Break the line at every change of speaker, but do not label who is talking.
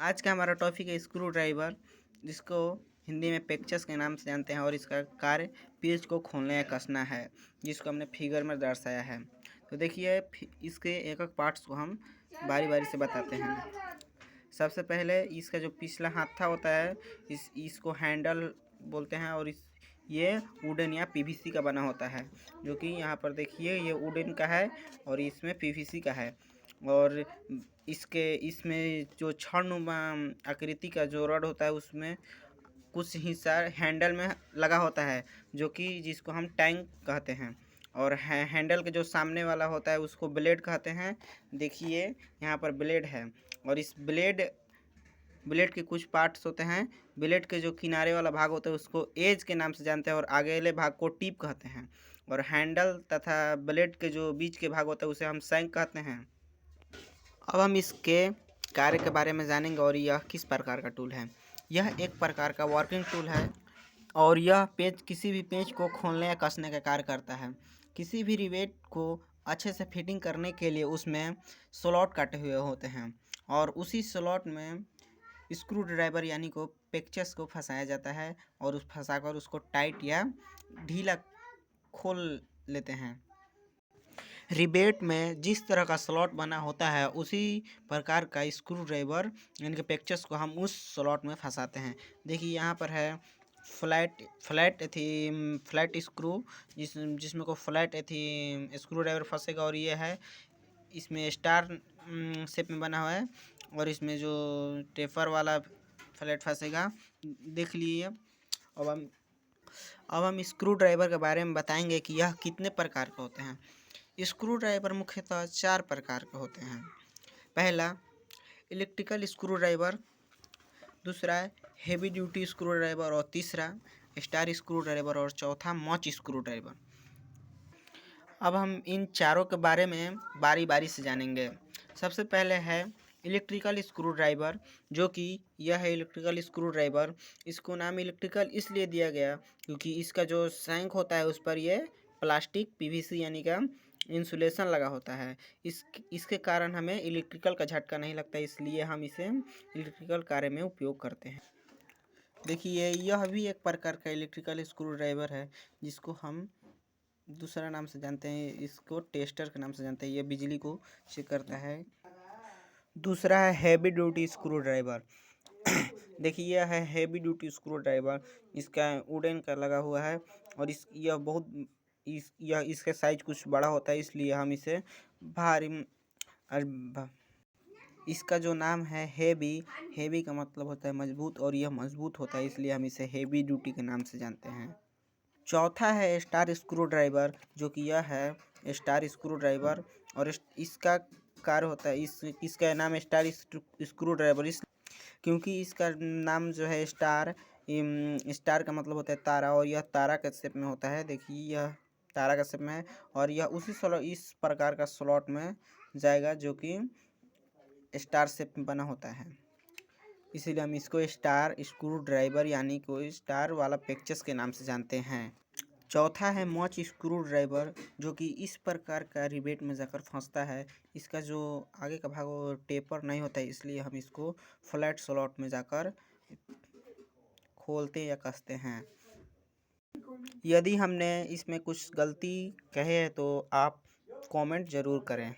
आज का हमारा टॉपिक है स्क्रू ड्राइवर, जिसको हिंदी में पेचकस के नाम से जानते हैं और इसका कार्य पेच को खोलने या कसना है, जिसको हमने फिगर में दर्शाया है। तो देखिए इसके एक एक पार्ट्स को हम बारी बारी से बताते हैं। सबसे पहले इसका जो पिछला हाथा होता है इसको हैंडल बोलते हैं और ये वुडन या पीवीसी का बना होता है, जो कि यहाँ पर देखिए ये वुडन का है और इसमें पीवीसी का है। और इसमें जो छड़नुमा आकृति का जो रॉड होता है उसमें कुछ हिस्सा हैंडल में लगा होता है, जो कि जिसको हम टैंक कहते हैं। और हैंडल के जो सामने वाला होता है उसको ब्लेड कहते हैं। देखिए यहाँ पर ब्लेड है और इस ब्लेड के कुछ पार्ट्स होते हैं। ब्लेड के जो किनारे वाला भाग होता है उसको एज के नाम से जानते हैं और आगे वाले भाग को टिप कहते हैं। और हैंडल तथा ब्लेड के जो बीच के भाग होता है उसे हम शैंक कहते हैं। अब हम इसके कार्य के बारे में जानेंगे और यह किस प्रकार का टूल है। यह एक प्रकार का वर्किंग टूल है और यह पेच किसी भी पेच को खोलने या कसने का कार्य करता है। किसी भी रिवेट को अच्छे से फिटिंग करने के लिए उसमें स्लॉट काटे हुए होते हैं और उसी स्लॉट में स्क्रू ड्राइवर यानी को पेचकस को फंसाया जाता है और फंसाकर उसको टाइट या ढीला खोल लेते हैं। रिवेट में जिस तरह का स्लॉट बना होता है उसी प्रकार का स्क्रू ड्राइवर यानी कि पेचकस को हम उस स्लॉट में फंसाते हैं। देखिए यहाँ पर है फ्लैट स्क्रू जिसमें को फ्लैट स्क्रू ड्राइवर फंसेगा और ये है इसमें स्टार शेप में बना हुआ है और इसमें जो टेपर वाला फ्लैट फंसेगा। देख लीजिए। अब हम स्क्रू ड्राइवर के बारे में बताएंगे कि यह कितने प्रकार के होते हैं। स्क्रू ड्राइवर मुख्यतः 4 प्रकार के होते हैं। पहला इलेक्ट्रिकल स्क्रू ड्राइवर, दूसरा हेवी ड्यूटी स्क्रू ड्राइवर और तीसरा स्टार स्क्रू ड्राइवर और चौथा मच स्क्रू ड्राइवर। अब हम इन चारों के बारे में बारी बारी से जानेंगे। सबसे पहले है इलेक्ट्रिकल स्क्रू ड्राइवर, जो कि यह है इलेक्ट्रिकल स्क्रू ड्राइवर। इसको नाम इलेक्ट्रिकल इसलिए दिया गया क्योंकि इसका जो शैंक होता है उस पर यह प्लास्टिक पीवीसी यानी का इंसुलेशन लगा होता है। इसके कारण हमें इलेक्ट्रिकल का झटका नहीं लगता, इसलिए हम इसे इलेक्ट्रिकल कार्य में उपयोग करते हैं। देखिए यह भी एक प्रकार का इलेक्ट्रिकल स्क्रू ड्राइवर है, जिसको हम दूसरा नाम से जानते हैं, इसको टेस्टर के नाम से जानते हैं। यह बिजली को चेक करता है। दूसरा है हैवी ड्यूटी स्क्रू ड्राइवर। देखिए यह है हैवी ड्यूटी स्क्रू ड्राइवर, इसका वुडन का लगा हुआ है और इसका साइज कुछ बड़ा होता है, इसलिए हम इसे भारी इसका जो नाम है हेवी का मतलब होता है मजबूत और यह मजबूत होता है, इसलिए हम इसे हेवी ड्यूटी के नाम से जानते हैं। चौथा है स्टार स्क्रू ड्राइवर, जो कि यह है स्टार स्क्रू ड्राइवर और इसका कार्य होता है इसका नाम स्टार स्क्रू ड्राइवर क्योंकि इसका नाम जो है स्टार का मतलब होता है तारा और यह तारा के शेप में होता है। देखिए यह तारा का शेप में है और यह इस प्रकार का स्लॉट में जाएगा जो कि स्टार शेप में बना होता है, इसीलिए हम इसको स्टार स्क्रू ड्राइवर यानी को स्टार वाला पेचकस के नाम से जानते हैं। चौथा है मच स्क्रू ड्राइवर, जो कि इस प्रकार का रिवेट में जाकर फंसता है। इसका जो आगे का भाग वो टेपर नहीं होता है, इसलिए हम इसको फ्लैट स्लॉट में जाकर खोलते या कसते हैं। यदि हमने इसमें कुछ गलती कहे है तो आप कमेंट ज़रूर करें।